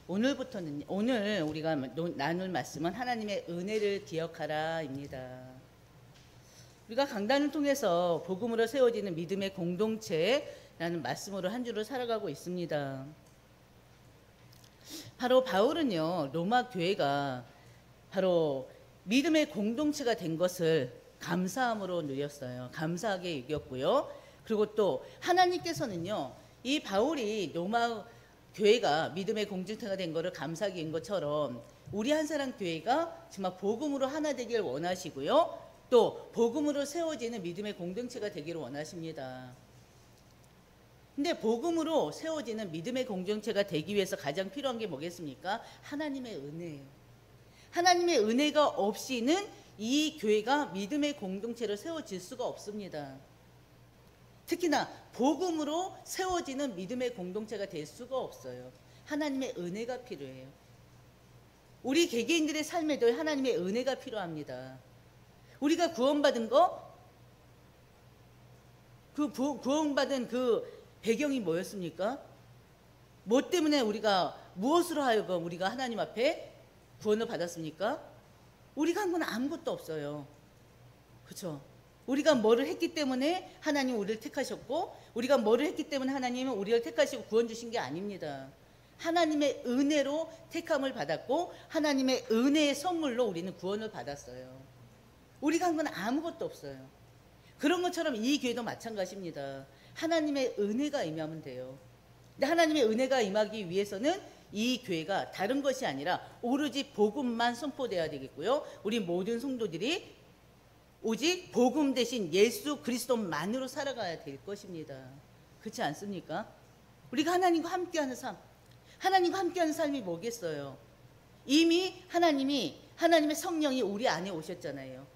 오늘 우리가 나눌 말씀은 하나님의 은혜를 기억하라입니다. 우리가 강단을 통해서 복음으로 세워지는 믿음의 공동체라는 말씀으로 한 주를 살아가고 있습니다. 바로 바울은요, 로마 교회가 바로 믿음의 공동체가 된 것을 감사함으로 누렸어요. 감사하게 여겼고요. 그리고 또 하나님께서는요, 이 바울이 로마 교회가 믿음의 공동체가 된 것을 감사하게 인 것처럼 우리 한사람 교회가 정말 복음으로 하나 되길 원하시고요. 또 복음으로 세워지는 믿음의 공동체가 되기를 원하십니다. 근데 복음으로 세워지는 믿음의 공동체가 되기 위해서 가장 필요한 게 뭐겠습니까? 하나님의 은혜예요. 하나님의 은혜가 없이는 이 교회가 믿음의 공동체로 세워질 수가 없습니다. 특히나 복음으로 세워지는 믿음의 공동체가 될 수가 없어요. 하나님의 은혜가 필요해요. 우리 개개인들의 삶에도 하나님의 은혜가 필요합니다. 우리가 구원받은 구원받은 그 배경이 뭐였습니까? 뭐 때문에 무엇으로 하여금 우리가 하나님 앞에 구원을 받았습니까? 우리가 한 건 아무것도 없어요. 그렇죠? 우리가 뭐를 했기 때문에 하나님은 우리를 택하셨고, 우리가 뭐를 했기 때문에 하나님은 우리를 택하시고 구원 주신 게 아닙니다. 하나님의 은혜로 택함을 받았고, 하나님의 은혜의 선물로 우리는 구원을 받았어요. 우리가 한 건 아무것도 없어요. 그런 것처럼 이 교회도 마찬가지입니다. 하나님의 은혜가 임하면 돼요. 근데 하나님의 은혜가 임하기 위해서는 이 교회가 다른 것이 아니라 오로지 복음만 선포되어야 되겠고요. 우리 모든 성도들이 오직 복음 대신 예수 그리스도만으로 살아가야 될 것입니다. 그렇지 않습니까? 우리가 하나님과 함께하는 삶, 하나님과 함께하는 삶이 뭐겠어요? 이미 하나님의 성령이 우리 안에 오셨잖아요.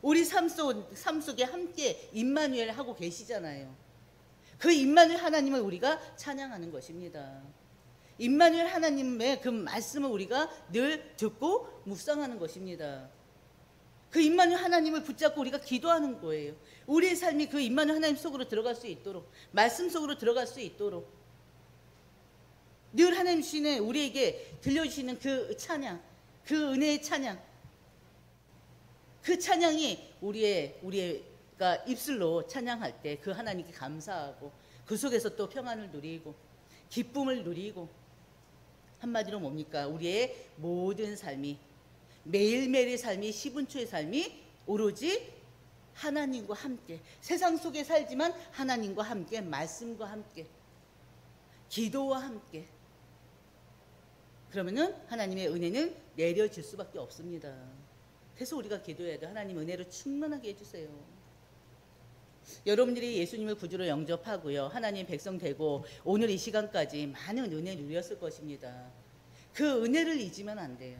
우리 삶 속에 함께 임마누엘 하고 계시잖아요. 그 임마누엘 하나님을 우리가 찬양하는 것입니다. 임마누엘 하나님의 그 말씀을 우리가 늘 듣고 묵상하는 것입니다. 그 임마누엘 하나님을 붙잡고 우리가 기도하는 거예요. 우리의 삶이 그 임마누엘 하나님 속으로 들어갈 수 있도록, 말씀 속으로 들어갈 수 있도록 늘 하나님 주시는 우리에게 들려주시는 그 찬양, 그 은혜의 찬양, 그 찬양이 우리가 입술로 찬양할 때 그 하나님께 감사하고 그 속에서 또 평안을 누리고 기쁨을 누리고, 한마디로 뭡니까? 우리의 모든 삶이, 매일매일의 삶이, 10분초의 삶이 오로지 하나님과 함께, 세상 속에 살지만 하나님과 함께, 말씀과 함께, 기도와 함께, 그러면은 하나님의 은혜는 내려질 수밖에 없습니다. 그래서 우리가 기도해야 돼요. 하나님 은혜로 충만하게 해주세요. 여러분들이 예수님을 구주로 영접하고요, 하나님 백성 되고 오늘 이 시간까지 많은 은혜를 누렸을 것입니다. 그 은혜를 잊으면 안 돼요.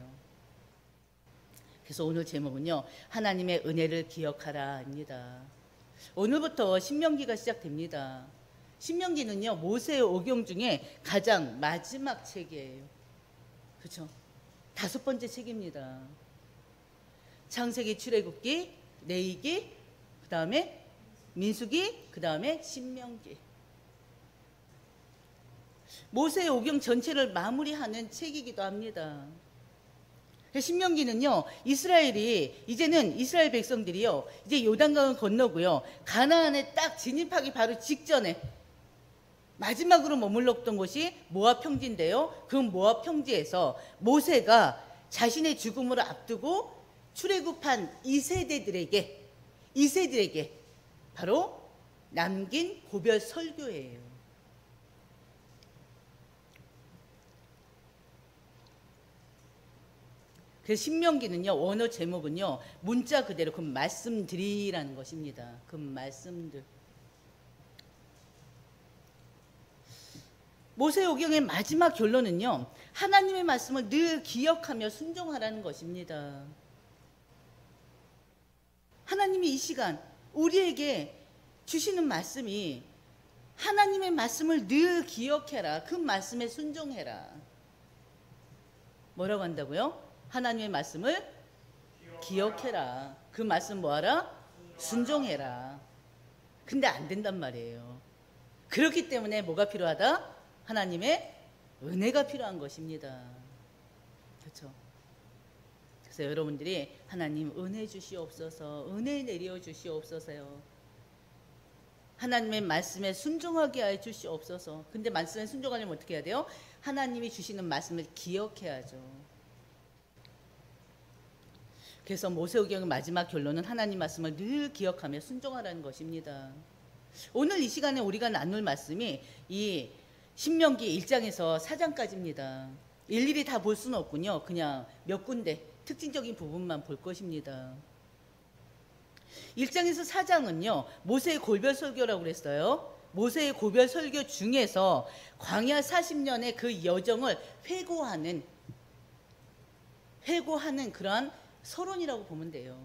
그래서 오늘 제목은요, 하나님의 은혜를 기억하라입니다. 오늘부터 신명기가 시작됩니다. 신명기는요, 모세의 오경 중에 가장 마지막 책이에요. 그렇죠? 5번째 책입니다. 창세기, 출애굽기, 레위기, 그 다음에 민수기, 그 다음에 신명기. 모세의 오경 전체를 마무리하는 책이기도 합니다. 신명기는요, 이제는 이스라엘 백성들이요, 이제 요단강을 건너고요, 가나안에 딱 진입하기 바로 직전에 마지막으로 머물렀던 곳이 모압 평지인데요, 그 모압 평지에서 모세가 자신의 죽음을 앞두고 출애굽한 2세대들에게 바로 남긴 고별 설교예요. 그래서 신명기는요, 원어 제목은요, 문자 그대로 그 말씀들이라는 것입니다. 그 말씀들. 모세오경의 마지막 결론은요, 하나님의 말씀을 늘 기억하며 순종하라는 것입니다. 하나님이 이 시간 우리에게 주시는 말씀이, 하나님의 말씀을 늘 기억해라, 그 말씀에 순종해라. 뭐라고 한다고요? 하나님의 말씀을 기억해라. 그 말씀 뭐하라? 순종해라. 근데 안 된단 말이에요. 그렇기 때문에 뭐가 필요하다? 하나님의 은혜가 필요한 것입니다. 그렇죠? 그래서 여러분들이 하나님 은혜 주시옵소서, 은혜 내려 주시옵소서요. 하나님의 말씀에 순종하게 해 주시옵소서. 근데 말씀에 순종하려면 어떻게 해야 돼요? 하나님이 주시는 말씀을 기억해야죠. 그래서 모세오경의 마지막 결론은 하나님 말씀을 늘 기억하며 순종하라는 것입니다. 오늘 이 시간에 우리가 나눌 말씀이 이 신명기 1장에서 4장까지입니다. 일일이 다 볼 수는 없군요. 그냥 몇 군데 특징적인 부분만 볼 것입니다. 1장에서 4장은요, 모세의 골별 설교라고 그랬어요. 모세의 골별 설교 중에서 광야 40년의 그 여정을 회고하는 그러한 서론이라고 보면 돼요.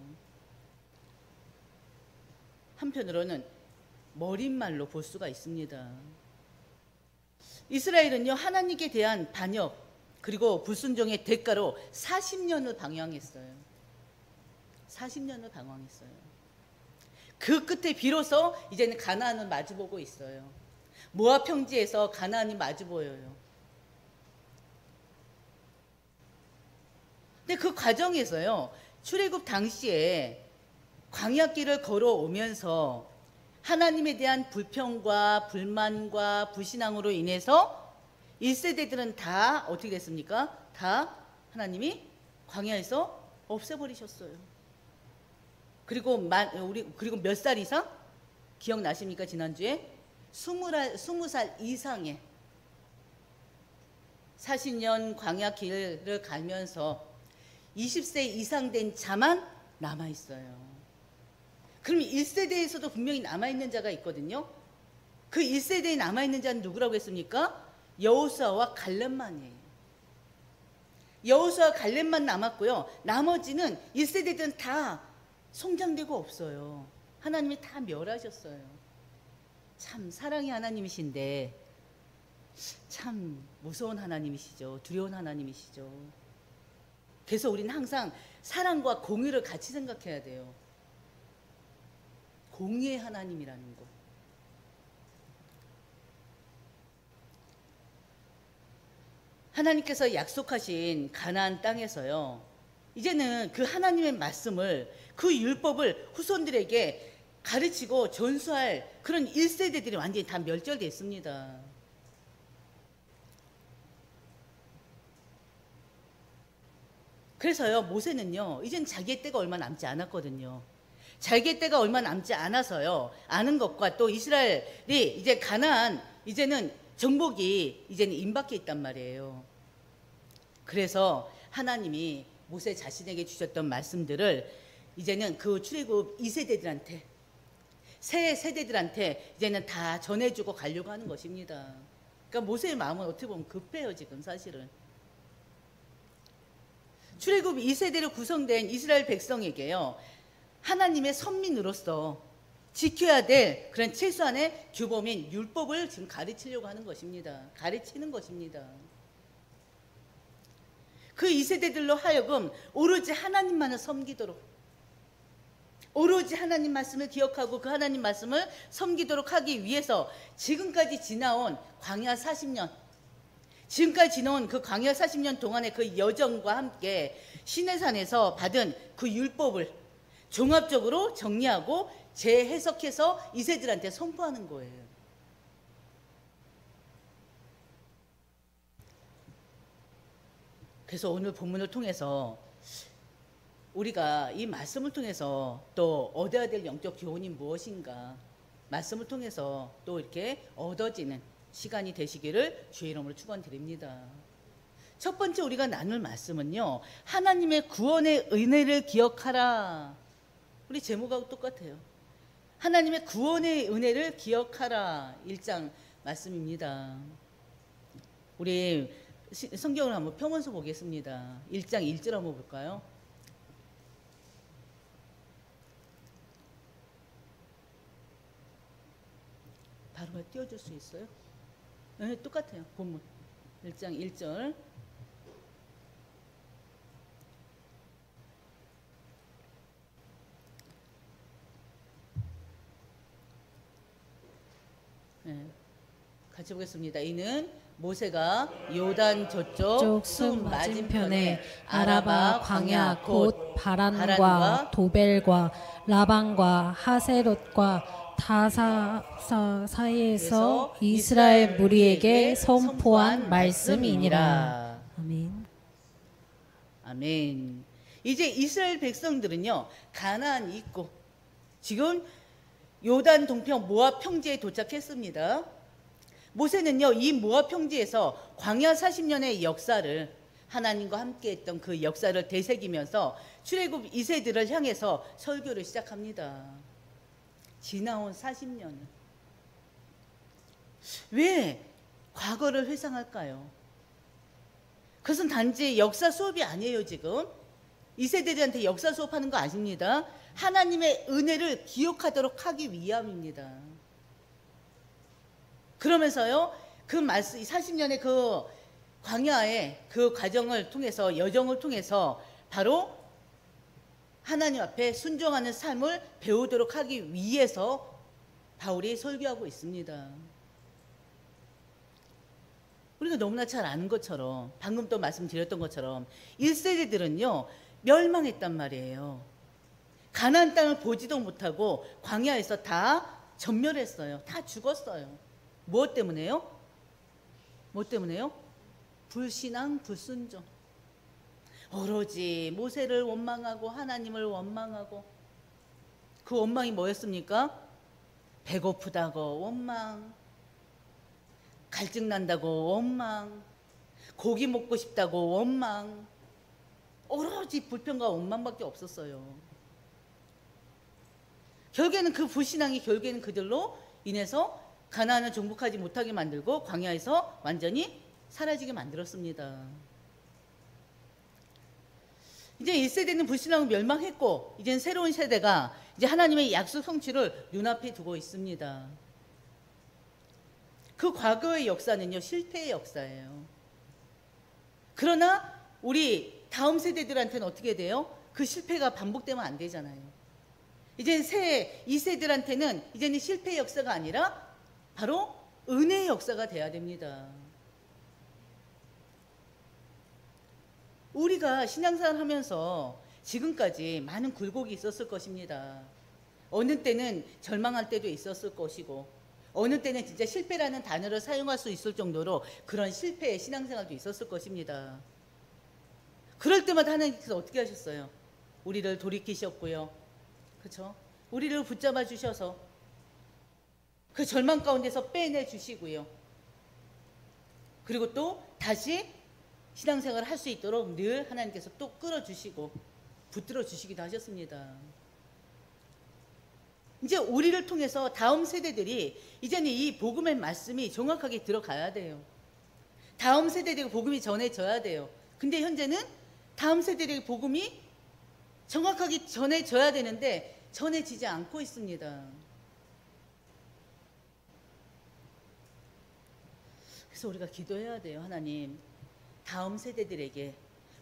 한편으로는 머릿말로 볼 수가 있습니다. 이스라엘은요, 하나님께 대한 반역 그리고 불순종의 대가로 40년을 방황했어요. 40년을 방황했어요. 그 끝에 비로소 이제는 가나안을 마주보고 있어요. 모압 평지에서 가나안이 마주보여요. 근데 그 과정에서요, 출애굽 당시에 광야길을 걸어오면서 하나님에 대한 불평과 불만과 불신앙으로 인해서 1세대들은 다 어떻게 됐습니까? 다 하나님이 광야에서 없애버리셨어요. 그리고 몇 살 이상? 기억나십니까? 지난주에 20살 이상의 40년 광야 길을 가면서 20세 이상 된 자만 남아있어요. 그럼 1세대에서도 분명히 남아있는 자가 있거든요. 그 1세대에 남아있는 자는 누구라고 했습니까? 여호수아와 갈렙만이에요. 여호수아와 갈렙만 남았고요. 나머지는 1세대들은 다 성장되고 없어요. 하나님이 다 멸하셨어요. 참 사랑의 하나님이신데 참 무서운 하나님이시죠. 두려운 하나님이시죠. 그래서 우리는 항상 사랑과 공의를 같이 생각해야 돼요. 공의의 하나님이라는 거. 하나님께서 약속하신 가나안 땅에서요, 이제는 그 하나님의 말씀을, 그 율법을 후손들에게 가르치고 전수할 그런 1세대들이 완전히 다 멸절됐습니다. 그래서요, 모세는요, 이젠 자기의 때가 얼마 남지 않았거든요. 자기의 때가 얼마 남지 않아서요, 아는 것과 또 이스라엘이 이제 가나안, 이제는 정복이 이제는 임박해 있단 말이에요. 그래서 하나님이 모세 자신에게 주셨던 말씀들을 이제는 그 출애굽 2세대들한테, 새 세대들한테 이제는 다 전해주고 가려고 하는 것입니다. 그러니까 모세의 마음은 어떻게 보면 급해요, 지금 사실은. 출애굽 2세대로 구성된 이스라엘 백성에게요, 하나님의 선민으로서 지켜야 될 그런 최소한의 규범인 율법을 지금 가르치려고 하는 것입니다. 가르치는 것입니다. 그 2세대들로 하여금 오로지 하나님만을 섬기도록, 오로지 하나님 말씀을 기억하고 그 하나님 말씀을 섬기도록 하기 위해서 지금까지 지나온 광야 40년, 지금까지 지나온 그 광야 40년 동안의 그 여정과 함께 시내산에서 받은 그 율법을 종합적으로 정리하고 재해석해서 이세들한테 선포하는 거예요. 그래서 오늘 본문을 통해서 우리가 이 말씀을 통해서 또 얻어야 될 영적 교훈이 무엇인가, 말씀을 통해서 또 이렇게 얻어지는 시간이 되시기를 주의 이름으로 축원드립니다. 첫 번째 우리가 나눌 말씀은요, 하나님의 구원의 은혜를 기억하라. 우리 제목하고 똑같아요. 하나님의 구원의 은혜를 기억하라. 1장 말씀입니다. 우리 성경을 한번 펴면서 보겠습니다. 1장 1절 한번 볼까요? 바로 띄워줄 수 있어요? 네, 똑같아요. 본문 1장 1절. 네, 같이 보겠습니다. 이는 모세가 요단 저쪽 숲 숲 맞은편에 맞은편에 아라바 광야 곧 바란과 도벨과 라반과 하세롯과 다사 사이에서 이스라엘 무리에게 선포한 말씀이니라. 아멘. 아멘. 이제 이스라엘 백성들은요, 가나안이 있고 지금 요단 동편 모압 평지에 도착했습니다. 모세는요, 이 모압 평지에서 광야 40년의 역사를, 하나님과 함께했던 그 역사를 되새기면서 출애굽 2세들을 향해서 설교를 시작합니다. 지나온 40년. 왜 과거를 회상할까요? 그것은 단지 역사 수업이 아니에요. 지금 2세대들한테 역사 수업하는 거 아닙니다. 하나님의 은혜를 기억하도록 하기 위함입니다. 그러면서요, 그 말씀, 40년의 그 광야의 그 과정을 통해서, 여정을 통해서 바로 하나님 앞에 순종하는 삶을 배우도록 하기 위해서 바울이 설교하고 있습니다. 우리가 너무나 잘 아는 것처럼, 방금 또 말씀드렸던 것처럼 1세대들은요 멸망했단 말이에요. 가나안 땅을 보지도 못하고 광야에서 다 전멸했어요. 다 죽었어요. 무엇 때문에요? 무엇 때문에요? 불신앙, 불순종. 오로지 모세를 원망하고 하나님을 원망하고, 그 원망이 뭐였습니까? 배고프다고 원망, 갈증 난다고 원망, 고기 먹고 싶다고 원망, 오로지 불평과 원망밖에 없었어요. 결국에는 그 불신앙이 결국에는 그들로 인해서 가나안을 정복하지 못하게 만들고 광야에서 완전히 사라지게 만들었습니다. 이제 1세대는 불신앙을 멸망했고, 이제는 새로운 세대가 이제 하나님의 약속 성취를 눈앞에 두고 있습니다. 그 과거의 역사는요, 실패의 역사예요. 그러나 우리 다음 세대들한테는 어떻게 돼요? 그 실패가 반복되면 안 되잖아요. 이제는 새 2세들한테는 이제는 실패의 역사가 아니라 바로 은혜의 역사가 돼야 됩니다. 우리가 신앙생활 하면서 지금까지 많은 굴곡이 있었을 것입니다. 어느 때는 절망할 때도 있었을 것이고, 어느 때는 진짜 실패라는 단어를 사용할 수 있을 정도로 그런 실패의 신앙생활도 있었을 것입니다. 그럴 때마다 하나님께서 어떻게 하셨어요? 우리를 돌이키셨고요. 그렇죠? 우리를 붙잡아 주셔서 그 절망 가운데서 빼내 주시고요. 그리고 또 다시 신앙생활을 할 수 있도록 늘 하나님께서 또 끌어주시고 붙들어 주시기도 하셨습니다. 이제 우리를 통해서 다음 세대들이 이제는 이 복음의 말씀이 정확하게 들어가야 돼요. 다음 세대들에게 복음이 전해져야 돼요. 근데 현재는 다음 세대들에게 복음이 정확하게 전해져야 되는데 전해지지 않고 있습니다. 그래서 우리가 기도해야 돼요. 하나님, 다음 세대들에게,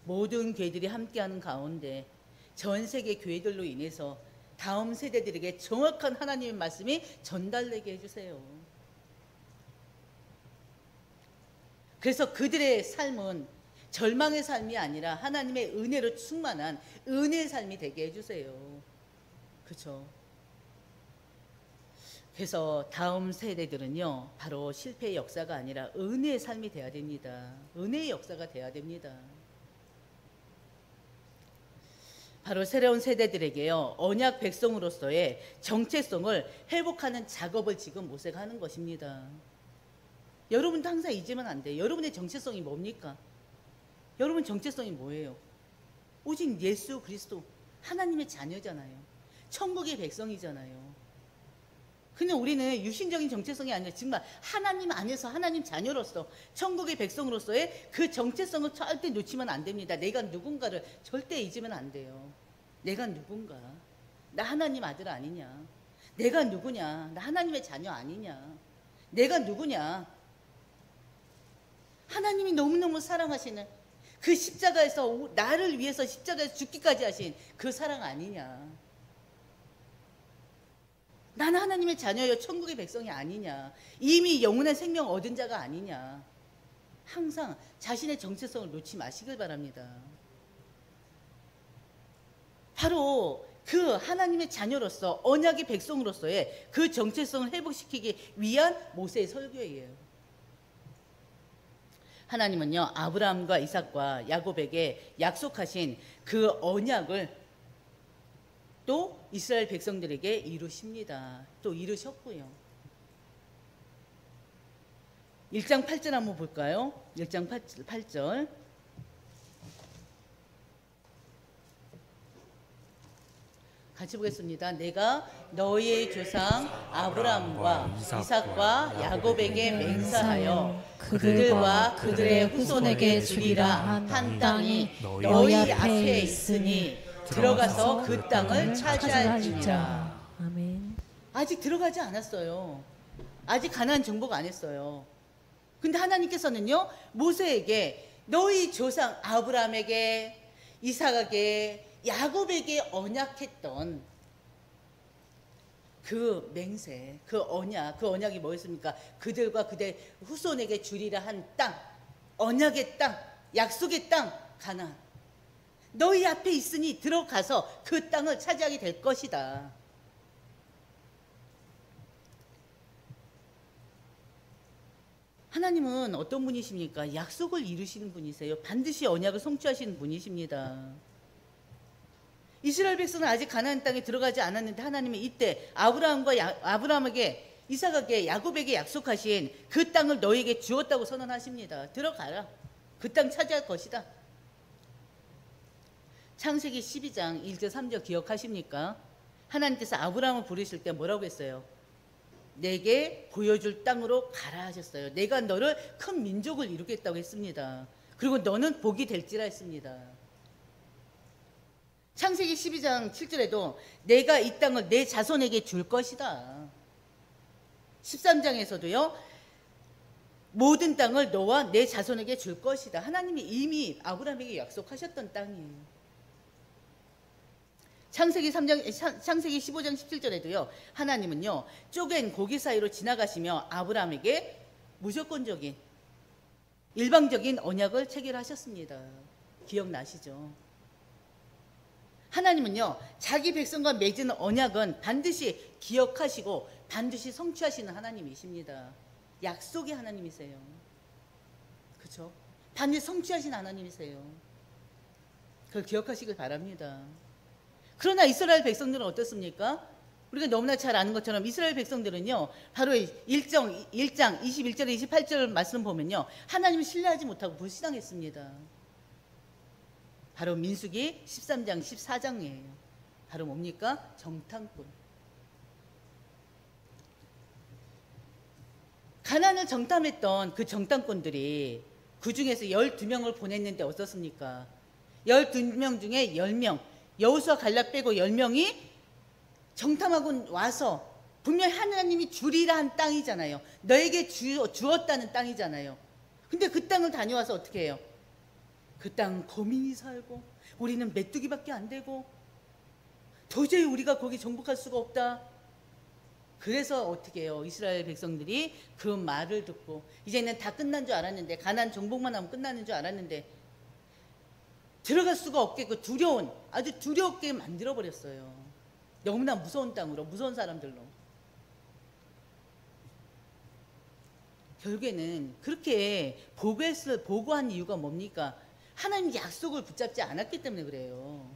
모든 교회들이 함께하는 가운데 전 세계 교회들로 인해서 다음 세대들에게 정확한 하나님의 말씀이 전달되게 해주세요. 그래서 그들의 삶은 절망의 삶이 아니라 하나님의 은혜로 충만한 은혜의 삶이 되게 해주세요. 그렇죠? 그래서 다음 세대들은요, 바로 실패의 역사가 아니라 은혜의 삶이 돼야 됩니다. 은혜의 역사가 돼야 됩니다. 바로 새로운 세대들에게요, 언약 백성으로서의 정체성을 회복하는 작업을 지금 모세가 하는 것입니다. 여러분도 항상 잊으면 안 돼요. 여러분의 정체성이 뭡니까? 여러분 정체성이 뭐예요? 오직 예수 그리스도, 하나님의 자녀잖아요. 천국의 백성이잖아요. 그냥 우리는 육신적인 정체성이 아니라 정말 하나님 안에서 하나님 자녀로서 천국의 백성으로서의 그 정체성을 절대 놓치면 안 됩니다. 내가 누군가를 절대 잊으면 안 돼요. 내가 누군가? 나 하나님 아들 아니냐? 내가 누구냐? 나 하나님의 자녀 아니냐? 내가 누구냐? 하나님이 너무너무 사랑하시는 그 십자가에서 나를 위해서 십자가에서 죽기까지 하신 그 사랑 아니냐? 나는 하나님의 자녀여 천국의 백성이 아니냐? 이미 영원한 생명 얻은 자가 아니냐? 항상 자신의 정체성을 놓지 마시길 바랍니다. 바로 그 하나님의 자녀로서 언약의 백성으로서의 그 정체성을 회복시키기 위한 모세의 설교예요. 하나님은요, 아브라함과 이삭과 야곱에게 약속하신 그 언약을 또 이스라엘 백성들에게 이루십니다. 또 이루셨고요. 1장 8절 한번 볼까요? 1장 8절. 같이 보겠습니다. 내가 너희의 조상 아브라함과 이삭과 야곱에게 맹세하여 그들과 그들의 후손에게 주리라 한 땅이 너희 앞에 있으니 들어가서 그 땅을 차지할지니라. 아멘. 아직 들어가지 않았어요. 아직 가나안 정복 안 했어요. 근데 하나님께서는요, 모세에게 너희 조상 아브라함에게, 이삭에게, 야곱에게 언약했던 그 맹세, 그 언약이 뭐였습니까? 그들과 그들 후손에게 주리라 한 땅, 언약의 땅, 약속의 땅, 가나안. 너희 앞에 있으니 들어가서 그 땅을 차지하게 될 것이다. 하나님은 어떤 분이십니까? 약속을 이루시는 분이세요. 반드시 언약을 성취하시는 분이십니다. 이스라엘 백성은 아직 가나안 땅에 들어가지 않았는데 하나님은 이때 아브라함에게, 이삭에게, 야곱에게 약속하신 그 땅을 너희에게 주었다고 선언하십니다. 들어가라. 그 땅 차지할 것이다. 창세기 12장 1절 3절 기억하십니까? 하나님께서 아브라함을 부르실 때 뭐라고 했어요? 내게 보여줄 땅으로 가라 하셨어요. 내가 너를 큰 민족을 이루겠다고 했습니다. 그리고 너는 복이 될지라 했습니다. 창세기 12장 7절에도 내가 이 땅을 내 자손에게 줄 것이다. 13장에서도요. 모든 땅을 너와 내 자손에게 줄 것이다. 하나님이 이미 아브라함에게 약속하셨던 땅이에요. 창세기 15장 17절에도요. 하나님은요. 쪼갠 고기 사이로 지나가시며 아브라함에게 무조건적인 일방적인 언약을 체결하셨습니다. 기억나시죠? 하나님은요. 자기 백성과 맺은 언약은 반드시 기억하시고 반드시 성취하시는 하나님이십니다. 약속의 하나님이세요. 그렇죠? 반드시 성취하시는 하나님이세요. 그걸 기억하시길 바랍니다. 그러나 이스라엘 백성들은 어떻습니까? 우리가 너무나 잘 아는 것처럼 이스라엘 백성들은요. 바로 1장 21절에 28절 말씀 보면요. 하나님을 신뢰하지 못하고 불신앙했습니다. 바로 민수기 13장 14장이에요. 바로 뭡니까? 정탐꾼. 가나안을 정탐했던 그 정탐꾼들이 그 중에서 12명을 보냈는데 어떻습니까? 12명 중에 10명, 여호수아 갈렙 빼고 10명이 정탐하고 와서 분명히 하나님이 주리라 한 땅이잖아요. 너에게 주었다는 땅이잖아요. 근데 그 땅을 다녀와서 어떻게 해요? 그 땅 거민이 살고 우리는 메뚜기밖에 안 되고 도저히 우리가 거기 정복할 수가 없다. 그래서 어떻게 해요? 이스라엘 백성들이 그 말을 듣고 이제는 다 끝난 줄 알았는데, 가나안 정복만 하면 끝나는 줄 알았는데 들어갈 수가 없겠고 두려운, 아주 두렵게 만들어버렸어요. 너무나 무서운 땅으로, 무서운 사람들로. 결국에는 그렇게 보고한 이유가 뭡니까? 하나님 약속을 붙잡지 않았기 때문에 그래요.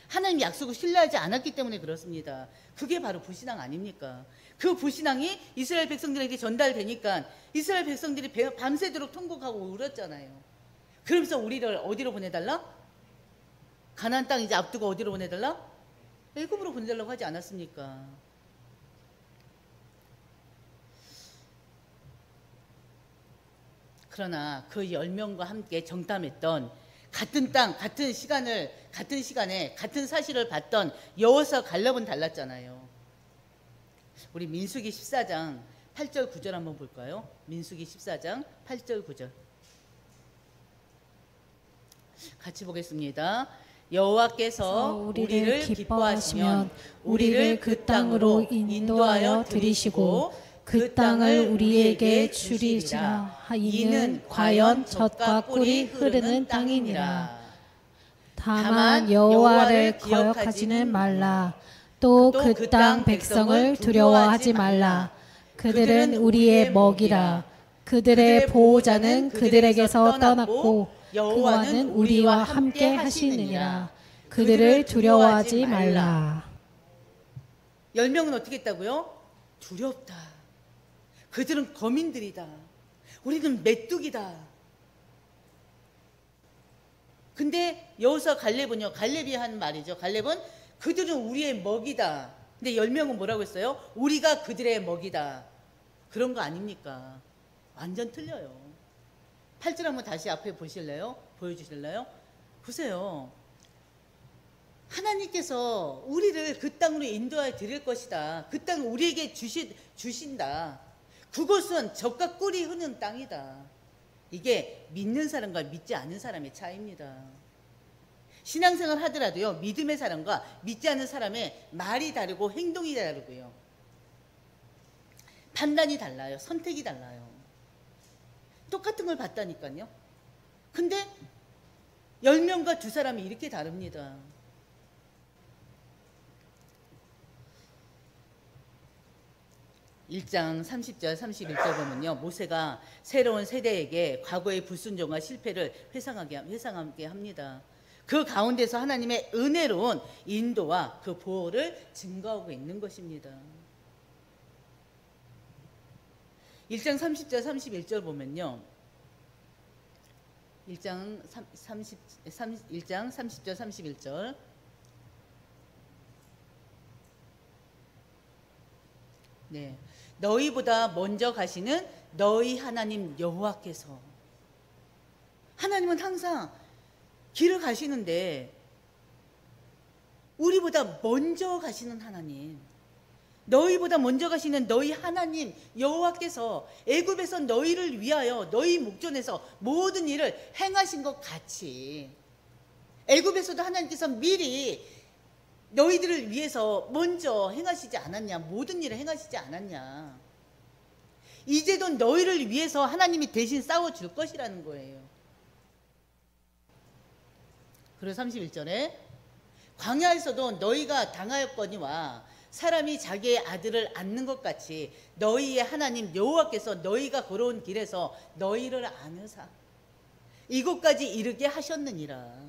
하나님 약속을 신뢰하지 않았기 때문에 그렇습니다. 그게 바로 불신앙 아닙니까? 그 불신앙이 이스라엘 백성들에게 전달되니까 이스라엘 백성들이 밤새도록 통곡하고 울었잖아요. 그러면서 우리를 어디로 보내달라? 가나안 땅 이제 앞두고 어디로 보내달라? 애굽으로 보내달라고 하지 않았습니까? 그러나 그 10명과 함께 정탐했던, 같은 땅, 같은 시간에 같은 사실을 봤던 여호수아 갈렙은 달랐잖아요. 우리 민수기 14장 8절 9절 한번 볼까요? 민수기 14장 8절 9절 같이 보겠습니다. 여호와께서 우리를 기뻐하시면 우리를 그 땅으로 인도하여 들이시고 그 땅을 우리에게 주리라. 이는 과연 젖과 꿀이 흐르는 땅이니라. 다만 여호와를 기억하지는 말라. 또 그 땅 백성을 두려워하지 말라. 그들은 우리의 먹이라. 그들의 보호자는 그들에게서 떠났고 여호와는 우리와 함께 하시느니라. 그들을 두려워하지 말라. 10명은 어떻게 했다고요? 두렵다. 그들은 거민들이다. 우리는 메뚜기다. 근데 여호수아 갈렙은요, 갈렙이 한 말이죠. 갈렙은 그들은 우리의 먹이다. 근데 10명은 뭐라고 했어요? 우리가 그들의 먹이다. 그런 거 아닙니까? 완전 틀려요. 8절 한번 다시 앞에 보실래요? 보여주실래요? 보세요. 하나님께서 우리를 그 땅으로 인도하여 드릴 것이다. 그 땅을 우리에게 주신다. 그곳은 젖과 꿀이 흐르는 땅이다. 이게 믿는 사람과 믿지 않는 사람의 차이입니다. 신앙생활 하더라도요, 믿음의 사람과 믿지 않는 사람의 말이 다르고 행동이 다르고요, 판단이 달라요. 선택이 달라요. 똑같은 걸 봤다니까요. 근데 10명과 두 사람이 이렇게 다릅니다. 1장 30절 31절 보면요, 모세가 새로운 세대에게 과거의 불순종과 실패를 회상하게 합니다. 그 가운데서 하나님의 은혜로운 인도와 그 보호를 증거하고 있는 것입니다. 1장 30절 31절 보면요, 1장 30절 31절 네, 너희보다 먼저 가시는 너희 하나님 여호와께서, 하나님은 항상 길을 가시는데 우리보다 먼저 가시는 하나님, 너희보다 먼저 가시는 너희 하나님 여호와께서 애굽에서 너희를 위하여 너희 목전에서 모든 일을 행하신 것 같이 애굽에서도 하나님께서 미리 너희들을 위해서 먼저 행하시지 않았냐? 모든 일을 행하시지 않았냐? 이제도 너희를 위해서 하나님이 대신 싸워줄 것이라는 거예요. 그리고 31절에 광야에서도 너희가 당하였거니와 사람이 자기의 아들을 안는 것 같이 너희의 하나님 여호와께서 너희가 걸어온 길에서 너희를 안으사 이곳까지 이르게 하셨느니라.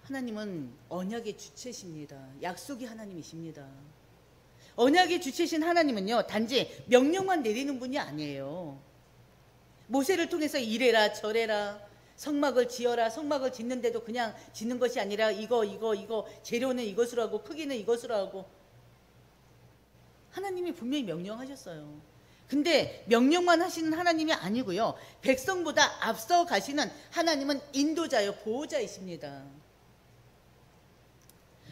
하나님은 언약의 주체십니다. 약속이 하나님이십니다. 언약의 주체신 하나님은요, 단지 명령만 내리는 분이 아니에요. 모세를 통해서 이래라 저래라, 성막을 지어라, 성막을 짓는데도 그냥 짓는 것이 아니라 이거 재료는 이것으로 하고 크기는 이것으로 하고, 하나님이 분명히 명령하셨어요. 근데 명령만 하시는 하나님이 아니고요, 백성보다 앞서 가시는 하나님은 인도자요, 보호자이십니다.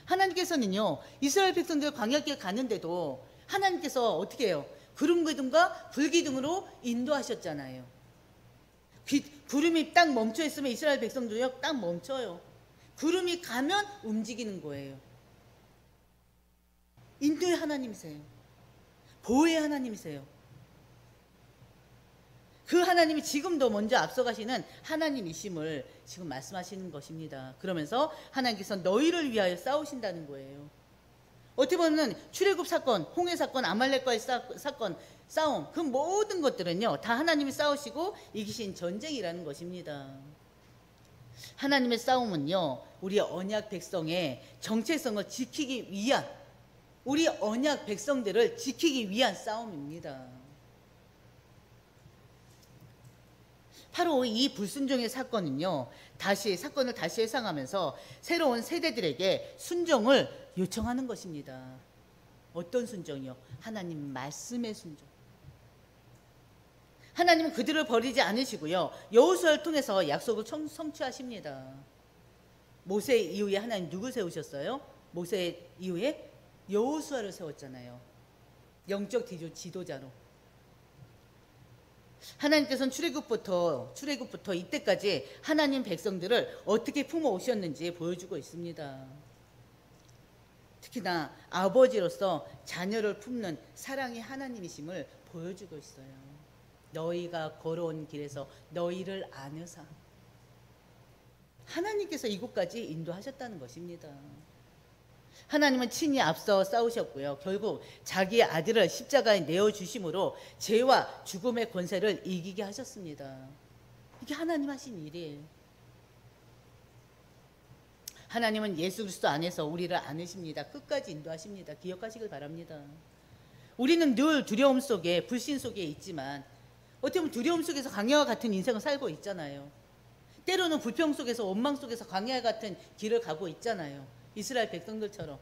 하나님께서는요, 이스라엘 백성들 광야길 가는데도 하나님께서 어떻게 해요? 구름 기둥과 불 기둥으로 인도하셨잖아요. 구름이 딱 멈춰 있으면 이스라엘 백성들요, 딱 멈춰요. 구름이 가면 움직이는 거예요. 인도의 하나님이세요. 보호의 하나님이세요. 그 하나님이 지금도 먼저 앞서가시는 하나님이심을 지금 말씀하시는 것입니다. 그러면서 하나님께서 너희를 위하여 싸우신다는 거예요. 어떻게 보면 출애굽 사건, 홍해 사건, 아말렉과의 사건, 싸움, 그 모든 것들은요, 다 하나님이 싸우시고 이기신 전쟁이라는 것입니다. 하나님의 싸움은요, 우리 언약 백성의 정체성을 지키기 위한, 우리 언약 백성들을 지키기 위한 싸움입니다. 바로 이 불순종의 사건은요, 사건을 다시 회상하면서 새로운 세대들에게 순종을 요청하는 것입니다. 어떤 순종이요? 하나님 말씀의 순종. 하나님은 그들을 버리지 않으시고요, 여호수아를 통해서 약속을 성취하십니다. 모세 이후에 하나님 누구 세우셨어요? 모세 이후에 여호수아를 세웠잖아요. 영적 지도자로. 하나님께서는 출애굽부터 이때까지 하나님 백성들을 어떻게 품어 오셨는지 보여주고 있습니다. 특히 특히나 아버지로서 자녀를 품는 사랑의 하나님이심을 보여주고 있어요. 너희가 걸어온 길에서 너희를 아느사. 하나님께서 이곳까지 인도하셨다는 것입니다. 하나님은 친히 앞서 싸우셨고요. 결국 자기의 아들을 십자가에 내어주심으로 죄와 죽음의 권세를 이기게 하셨습니다. 이게 하나님 하신 일이에요. 하나님은 예수 그리스도 안에서 우리를 안으십니다. 끝까지 인도하십니다. 기억하시길 바랍니다. 우리는 늘 두려움 속에, 불신 속에 있지만 어떻게 보면 두려움 속에서 광야와 같은 인생을 살고 있잖아요. 때로는 불평 속에서, 원망 속에서 광야 같은 길을 가고 있잖아요. 이스라엘 백성들처럼.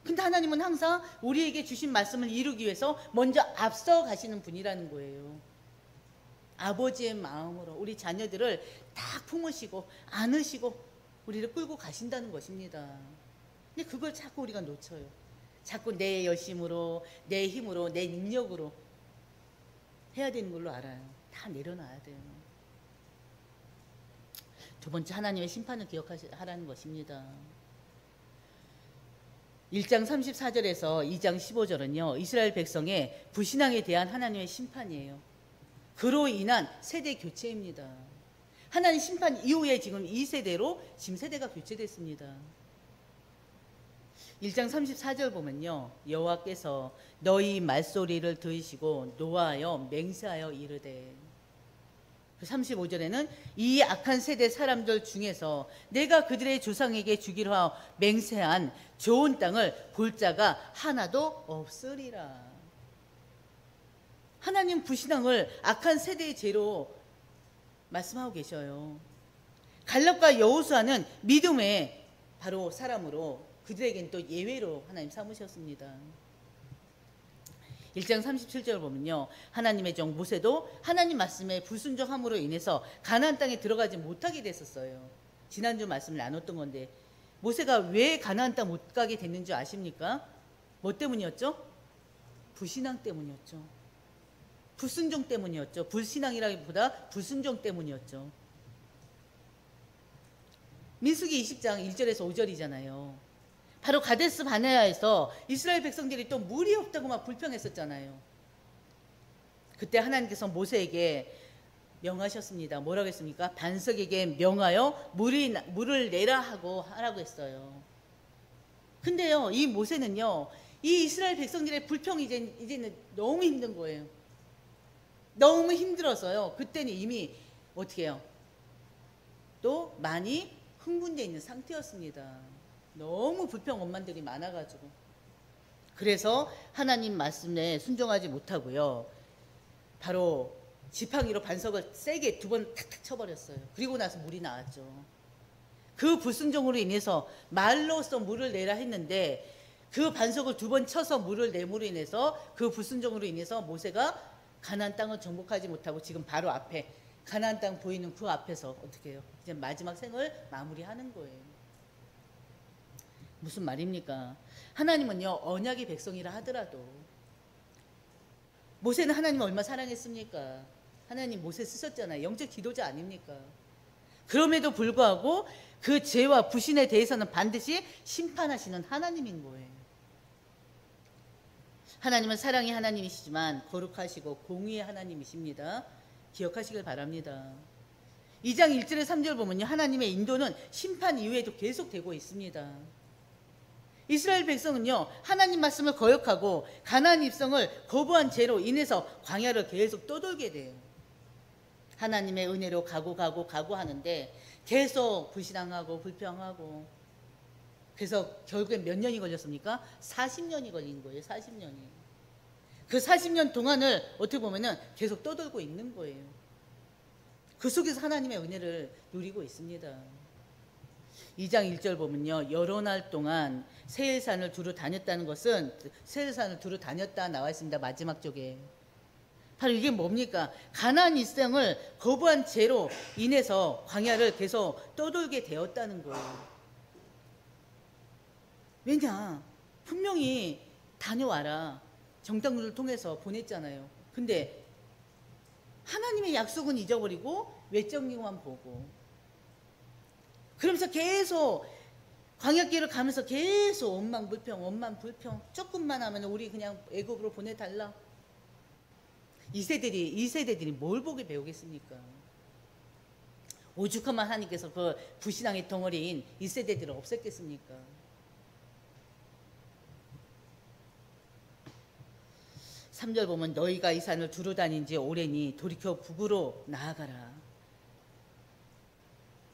근데 하나님은 항상 우리에게 주신 말씀을 이루기 위해서 먼저 앞서 가시는 분이라는 거예요. 아버지의 마음으로 우리 자녀들을 다 품으시고 안으시고 우리를 끌고 가신다는 것입니다. 근데 그걸 자꾸 우리가 놓쳐요. 자꾸 내 열심으로, 내 힘으로, 내 능력으로 해야 되는 걸로 알아요. 다 내려놔야 돼요. 두 번째, 하나님의 심판을 기억하라는 것입니다. 1장 34절에서 2장 15절은요, 이스라엘 백성의 불신앙에 대한 하나님의 심판이에요. 그로 인한 세대 교체입니다. 하나님 심판 이후에 지금 이 세대로 지금 세대가 교체됐습니다. 1장 34절 보면요, 여호와께서 너희 말소리를 들으시고 노하여 맹세하여 이르되, 35절에는 이 악한 세대 사람들 중에서 내가 그들의 조상에게 주기로 하여 맹세한 좋은 땅을 볼 자가 하나도 없으리라. 하나님 불신앙을 악한 세대의 죄로 말씀하고 계셔요. 갈렙과 여호수아는 믿음의 바로 사람으로 그들에겐 또 예외로 하나님 삼으셨습니다. 1장 37절을 보면요, 하나님의 종 모세도 하나님 말씀에 불순종함으로 인해서 가나안 땅에 들어가지 못하게 됐었어요. 지난주 말씀을 나눴던 건데, 모세가 왜 가나안 땅 못 가게 됐는 줄 아십니까? 뭐 때문이었죠? 불신앙 때문이었죠. 불순종 때문이었죠. 불신앙이라기보다 불순종 때문이었죠. 민수기 20장 1절에서 5절이잖아요. 바로 가데스 바네아에서 이스라엘 백성들이 또 물이 없다고 막 불평했었잖아요. 그때 하나님께서 모세에게 명하셨습니다. 뭐라고 했습니까? 반석에게 명하여 물을 내라 하라고 했어요. 근데요, 이 모세는요, 이 이스라엘 백성들의 불평이 이제는 너무 힘든 거예요. 너무 힘들어서요, 그때는 이미 어떻게 해요? 또 많이 흥분되어 있는 상태였습니다. 너무 불평 원만들이 많아가지고. 그래서 하나님 말씀에 순종하지 못하고요, 바로 지팡이로 반석을 세게 2번 탁탁 쳐버렸어요. 그리고 나서 물이 나왔죠. 그 불순종으로 인해서 말로써 물을 내라 했는데, 그 반석을 2번 쳐서 물을 내므로 인해서, 그 불순종으로 인해서 모세가 가나안 땅을 정복하지 못하고 지금 바로 앞에 가나안 땅 보이는 그 앞에서 어떻게 해요? 이제 마지막 생을 마무리하는 거예요. 무슨 말입니까? 하나님은요, 언약의 백성이라 하더라도, 모세는 하나님을 얼마나 사랑했습니까? 하나님 모세 쓰셨잖아요. 영적 지도자 아닙니까? 그럼에도 불구하고 그 죄와 불신에 대해서는 반드시 심판하시는 하나님인 거예요. 하나님은 사랑의 하나님이시지만 거룩하시고 공의의 하나님이십니다. 기억하시길 바랍니다. 2장 1절에 3절 보면요, 하나님의 인도는 심판 이후에도 계속되고 있습니다. 이스라엘 백성은요, 하나님 말씀을 거역하고 가나안 입성을 거부한 죄로 인해서 광야를 계속 떠돌게 돼요. 하나님의 은혜로 가고 하는데 계속 불신앙하고 불평하고, 그래서 결국엔 몇 년이 걸렸습니까? 40년이 걸린 거예요. 40년이. 그 40년 동안을 어떻게 보면은 계속 떠돌고 있는 거예요. 그 속에서 하나님의 은혜를 누리고 있습니다. 2장 1절 보면요, 여러 날 동안 세일산을 두루 다녔다는 것은, 세일산을 두루 다녔다 나와 있습니다. 마지막 쪽에. 바로 이게 뭡니까? 가나안 일생을 거부한 죄로 인해서 광야를 계속 떠돌게 되었다는 거예요. 왜냐? 분명히 다녀와라, 정당들을 통해서 보냈잖아요. 근데 하나님의 약속은 잊어버리고 외적만 보고, 그러면서 계속 광야길을 가면서 계속 원망 불평 조금만 하면 우리 그냥 애국으로 보내달라. 이 세대들이 뭘 보게 배우겠습니까? 오죽하면 하나님께서 그 불신앙의 덩어리인 이 세대들을 없앴겠습니까? 3절 보면 너희가 이 산을 두루 다닌 지 오래니 돌이켜 북으로 나아가라.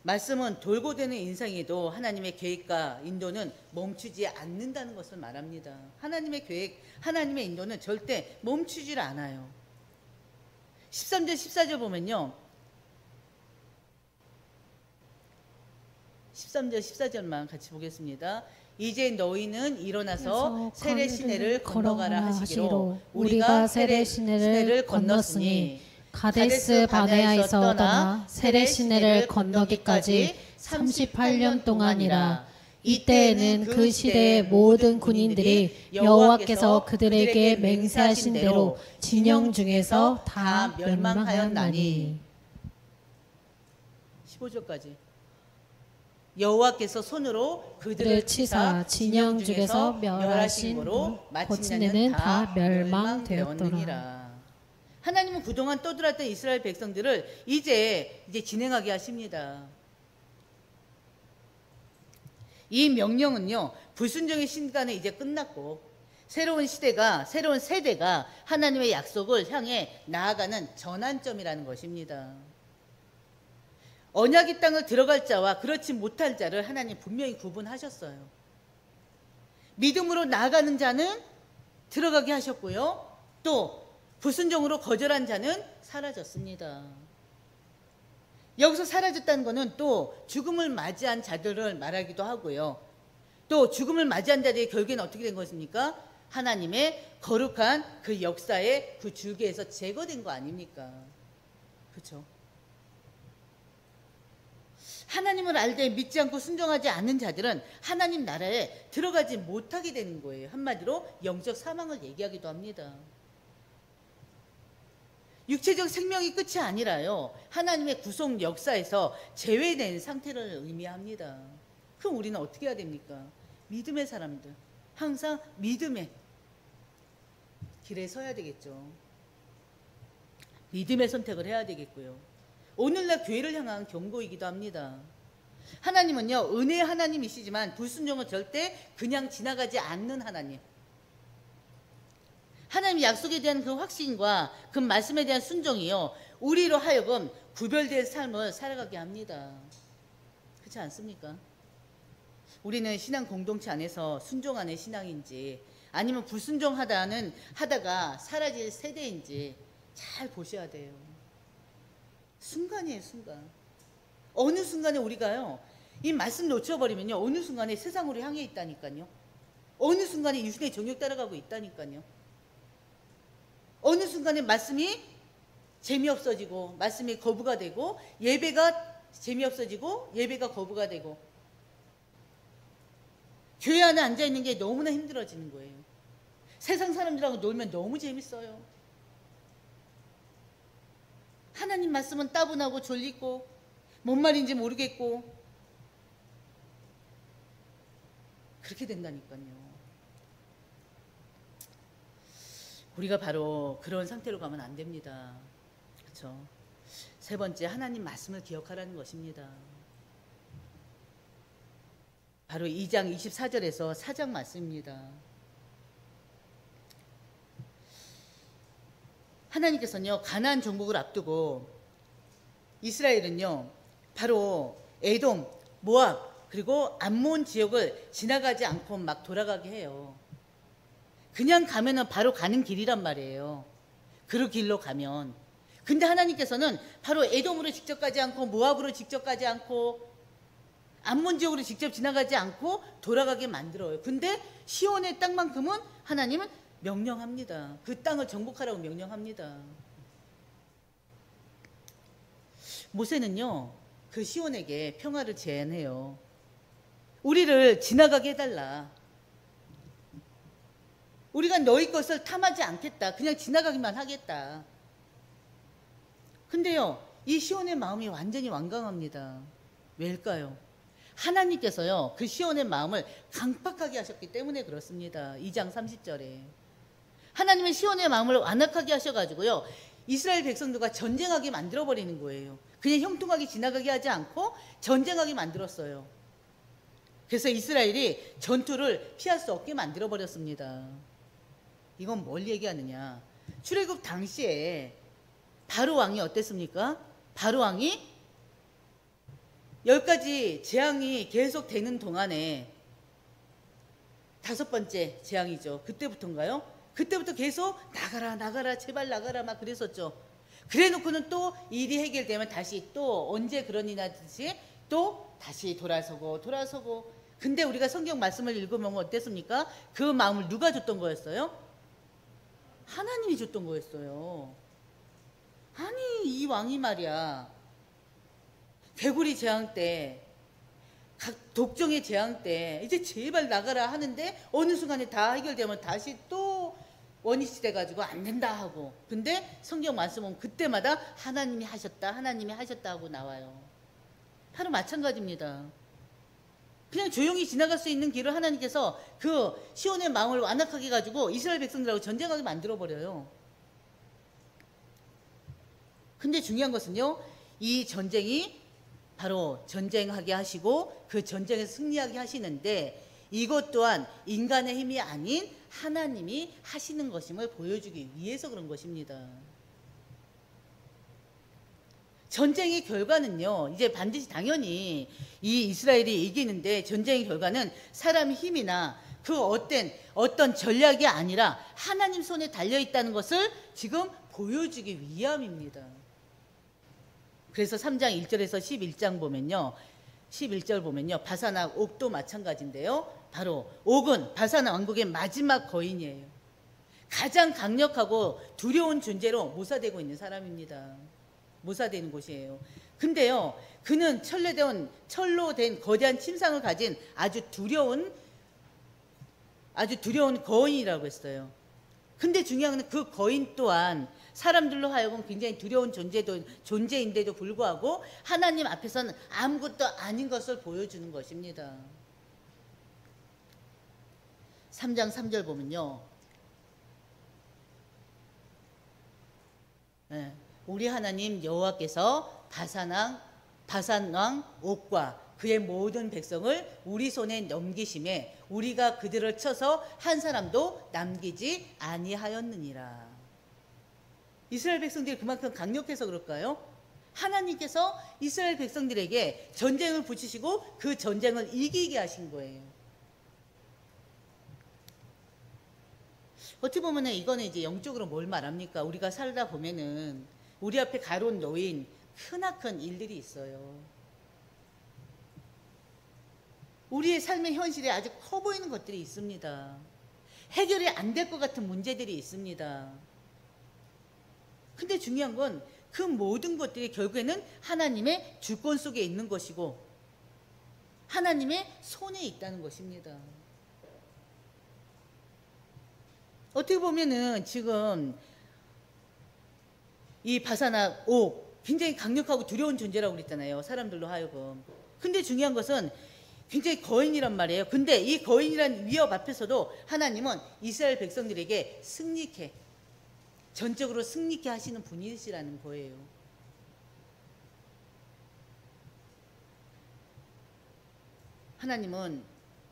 말씀은 돌고 도는 인생에도 하나님의 계획과 인도는 멈추지 않는다는 것을 말합니다. 하나님의 계획, 하나님의 인도는 절대 멈추질 않아요. 13절 14절 보면요, 13절 14절만 같이 보겠습니다. 이제 너희는 일어나서 세례 시내를 건너가라 하시기로 우리가 세례 시내를 건넜으니 가데스 바네아에서 떠나 세례 시내를 건너기까지 38년 동안이라. 이때에는 그 시대의 모든 군인들이 여호와께서 그들에게 맹세하신 대로 진영 중에서 다 멸망하였나니. 15절까지. 여호와께서 손으로 그들을 치사 진영 중에서 멸하심으로 마침내는 다 멸망되었더라. 하나님은 그동안 떠들었던 이스라엘 백성들을 이제 진행하게 하십니다. 이 명령은요, 불순종의 시간에 이제 끝났고 새로운 세대가 하나님의 약속을 향해 나아가는 전환점이라는 것입니다. 언약의 땅을 들어갈 자와 그렇지 못할 자를 하나님 분명히 구분하셨어요. 믿음으로 나아가는 자는 들어가게 하셨고요, 또 불순종으로 거절한 자는 사라졌습니다. 여기서 사라졌다는 것은 또 죽음을 맞이한 자들을 말하기도 하고요, 또 죽음을 맞이한 자들의 결국에는 어떻게 된 것입니까? 하나님의 거룩한 그 역사의 그 줄기에서 제거된 거 아닙니까? 그렇죠? 하나님을 알되 믿지 않고 순종하지 않는 자들은 하나님 나라에 들어가지 못하게 되는 거예요. 한마디로 영적 사망을 얘기하기도 합니다. 육체적 생명이 끝이 아니라요, 하나님의 구속 역사에서 제외된 상태를 의미합니다. 그럼 우리는 어떻게 해야 됩니까? 믿음의 사람들, 항상 믿음의 길에 서야 되겠죠. 믿음의 선택을 해야 되겠고요. 오늘날 교회를 향한 경고이기도 합니다. 하나님은요, 은혜의 하나님이시지만 불순종은 절대 그냥 지나가지 않는 하나님. 하나님의 약속에 대한 그 확신과 그 말씀에 대한 순종이요, 우리로 하여금 구별된 삶을 살아가게 합니다. 그렇지 않습니까? 우리는 신앙 공동체 안에서 순종하는 신앙인지 아니면 하다가 사라질 세대인지 잘 보셔야 돼요. 순간이에요, 순간. 어느 순간에 우리가요, 이 말씀 놓쳐버리면요, 어느 순간에 세상으로 향해 있다니까요. 어느 순간에 유신의 정욕 따라가고 있다니까요. 어느 순간에 말씀이 재미없어지고 말씀이 거부가 되고 예배가 재미없어지고 예배가 거부가 되고 교회 안에 앉아있는 게 너무나 힘들어지는 거예요. 세상 사람들하고 놀면 너무 재밌어요. 하나님 말씀은 따분하고 졸리고 뭔 말인지 모르겠고 그렇게 된다니까요. 우리가 바로 그런 상태로 가면 안 됩니다. 그렇죠? 세 번째, 하나님 말씀을 기억하라는 것입니다. 바로 2장 24절에서 4장 말씀입니다. 하나님께서는요, 가나안 정복을 앞두고 이스라엘은요, 바로 에돔, 모압, 그리고 암몬 지역을 지나가지 않고 막 돌아가게 해요. 그냥 가면은 바로 가는 길이란 말이에요. 그 길로 가면. 근데 하나님께서는 바로 에돔으로 직접 가지 않고 모압으로 직접 가지 않고 암몬 지역으로 직접 지나가지 않고 돌아가게 만들어요. 근데 시온의 땅만큼은 하나님은 명령합니다. 그 땅을 정복하라고 명령합니다. 모세는요, 그 시온에게 평화를 제안해요. 우리를 지나가게 해달라. 우리가 너희 것을 탐하지 않겠다. 그냥 지나가기만 하겠다. 근데요, 이 시온의 마음이 완전히 완강합니다. 왜일까요? 하나님께서요, 그 시온의 마음을 강팍하게 하셨기 때문에 그렇습니다. 2장 30절에. 하나님의 시온의 마음을 완악하게 하셔가지고요, 이스라엘 백성들과 전쟁하게 만들어버리는 거예요. 그냥 형통하게 지나가게 하지 않고 전쟁하게 만들었어요. 그래서 이스라엘이 전투를 피할 수 없게 만들어버렸습니다. 이건 뭘 얘기하느냐. 출애굽 당시에 바로 왕이 어땠습니까? 바로 왕이 10가지 재앙이 계속 되는 동안에 5번째 재앙이죠. 그때부터인가요? 그때부터 계속 나가라 나가라 제발 나가라 막 그랬었죠. 그래 놓고는 또 일이 해결되면 다시 또 언제 그런 일이 나듯이 또 다시 돌아서고. 근데 우리가 성경 말씀을 읽으면 어땠습니까? 그 마음을 누가 줬던 거였어요? 하나님이 줬던 거였어요. 아니 이 왕이 말이야, 개구리 재앙 때, 각 독종의 재앙 때 이제 제발 나가라 하는데 어느 순간에 다 해결되면 다시 또 원위치 돼가지고 안 된다 하고. 근데 성경 말씀은 그때마다 하나님이 하셨다 하고 나와요. 바로 마찬가지입니다. 그냥 조용히 지나갈 수 있는 길을 하나님께서 그 시온의 마음을 완악하게 가지고 이스라엘 백성들하고 전쟁하게 만들어버려요. 근데 중요한 것은요, 이 전쟁이 바로 전쟁하게 하시고 그 전쟁에서 승리하게 하시는데, 이것 또한 인간의 힘이 아닌 하나님이 하시는 것임을 보여주기 위해서 그런 것입니다. 전쟁의 결과는요, 이제 반드시 당연히 이 이스라엘이 이기는데, 전쟁의 결과는 사람의 힘이나 그 어떤 전략이 아니라 하나님 손에 달려있다는 것을 지금 보여주기 위함입니다. 그래서 3장 1절에서 11장 보면요, 11절 보면요, 바산악 옥도 마찬가지인데요, 바로 옥은 바산 왕국의 마지막 거인이에요. 가장 강력하고 두려운 존재로 모사되고 있는 사람입니다. 모사되는 곳이에요. 근데요, 그는 철로 된 거대한 침상을 가진 아주 두려운 거인이라고 했어요. 근데 중요한 건 그 거인 또한 사람들로 하여금 굉장히 두려운 존재인데도 불구하고 하나님 앞에서는 아무것도 아닌 것을 보여주는 것입니다. 3장 3절 보면요, 네, 우리 하나님 여호와께서 바산 왕 옥과 그의 모든 백성을 우리 손에 넘기심에 우리가 그들을 쳐서 한 사람도 남기지 아니하였느니라. 이스라엘 백성들이 그만큼 강력해서 그럴까요? 하나님께서 이스라엘 백성들에게 전쟁을 붙이시고 그 전쟁을 이기게 하신 거예요. 어떻게 보면 이거는 이제 영적으로 뭘 말합니까? 우리가 살다 보면은 우리 앞에 가로운 놓인 크나큰 일들이 있어요. 우리의 삶의 현실에 아주 커 보이는 것들이 있습니다. 해결이 안 될 것 같은 문제들이 있습니다. 근데 중요한 건 그 모든 것들이 결국에는 하나님의 주권 속에 있는 것이고 하나님의 손에 있다는 것입니다. 어떻게 보면은 지금 이 바사나 옥 굉장히 강력하고 두려운 존재라고 그랬잖아요, 사람들로 하여금. 근데 중요한 것은 굉장히 거인이란 말이에요. 근데 이 거인이란 위협 앞에서도 하나님은 이스라엘 백성들에게 전적으로 승리케 하시는 분이시라는 거예요. 하나님은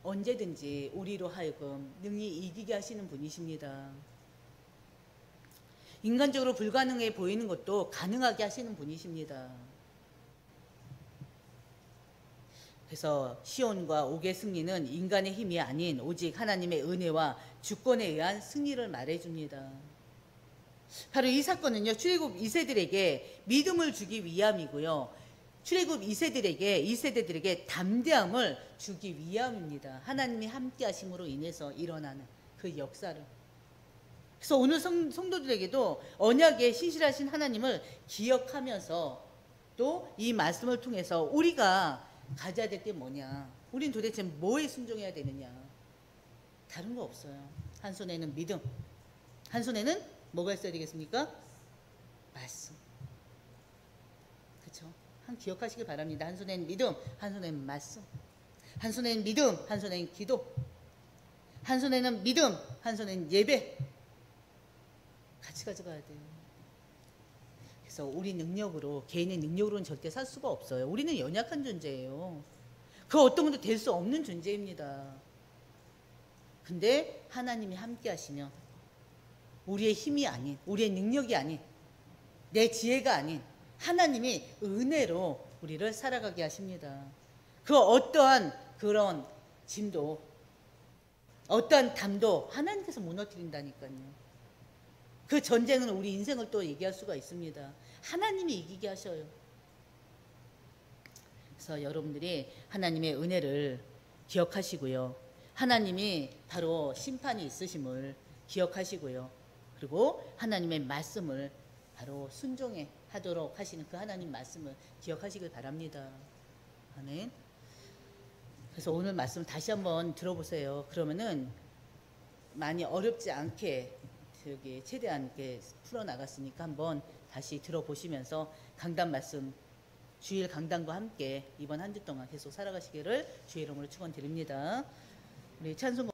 언제든지 우리로 하여금 능히 이기게 하시는 분이십니다. 인간적으로 불가능해 보이는 것도 가능하게 하시는 분이십니다. 그래서 시온과 옥의 승리는 인간의 힘이 아닌 오직 하나님의 은혜와 주권에 의한 승리를 말해줍니다. 바로 이 사건은요, 출애굽 2세들에게 믿음을 주기 위함이고요, 출애굽 2세들에게 담대함을 주기 위함입니다. 하나님이 함께 하심으로 인해서 일어나는 그 역사를. 그래서 오늘 성도들에게도 언약의 신실하신 하나님을 기억하면서 또 이 말씀을 통해서 우리가 가져야 될 게 뭐냐, 우린 도대체 뭐에 순종해야 되느냐, 다른 거 없어요. 한 손에는 믿음, 한 손에는 뭐가 있어야 되겠습니까? 말씀. 그렇죠? 한 기억하시길 바랍니다. 한 손에는 믿음, 한 손에는 말씀. 한 손에는 믿음, 한 손에는 기도, 한 손에는 믿음, 한 손에는 예배. 같이 가져가야 돼요. 그래서 우리 능력으로, 개인의 능력으로는 절대 살 수가 없어요. 우리는 연약한 존재예요. 그 어떤 분도 될 수 없는 존재입니다. 근데 하나님이 함께 하시면 우리의 힘이 아닌, 우리의 능력이 아닌, 내 지혜가 아닌 하나님이 은혜로 우리를 살아가게 하십니다. 그 어떠한 그런 짐도, 어떠한 담도 하나님께서 무너뜨린다니까요. 그 전쟁은 우리 인생을 또 얘기할 수가 있습니다. 하나님이 이기게 하셔요. 그래서 여러분들이 하나님의 은혜를 기억하시고요. 하나님이 바로 심판이 있으심을 기억하시고요. 그리고 하나님의 말씀을 바로 순종해 하도록 하시는 그 하나님 말씀을 기억하시길 바랍니다. 아멘. 그래서 오늘 말씀 다시 한번 들어보세요. 그러면은 많이 어렵지 않게 저기 최대한 이렇게 풀어나갔으니까 한번 다시 들어보시면서 강단 말씀, 주일 강단과 함께 이번 한 주 동안 계속 살아가시기를 주의 이름으로 축원드립니다. 우리 찬송